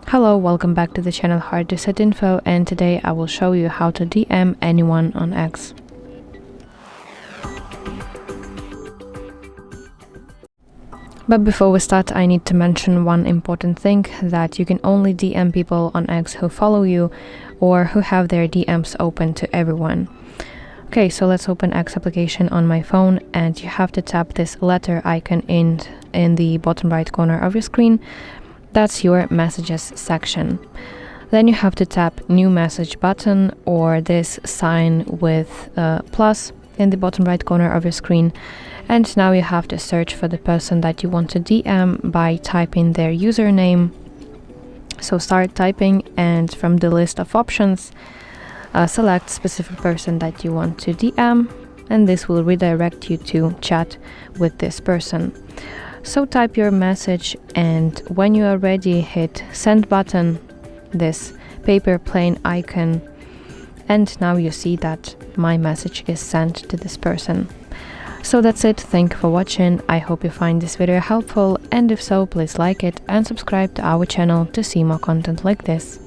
Hello, welcome back to the channel HardReset.Info, and today I will show you how to DM anyone on X. But before we start, I need to mention one important thing, that you can only DM people on X who follow you or who have their DMs open to everyone. Okay, so let's open X application on my phone, and you have to tap this letter icon in the bottom right corner of your screen. That's your messages section. Then you have to tap new message button or this sign with plus in the bottom right corner of your screen. And now you have to search for the person that you want to DM by typing their username. So start typing, and from the list of options, select specific person that you want to DM, and this will redirect you to chat with this person. So type your message, and when you are ready, hit send button, this paper plane icon, and now you see that my message is sent to this person. So that's it. Thank you for watching. I hope you find this video helpful, and if so, please like it and subscribe to our channel to see more content like this.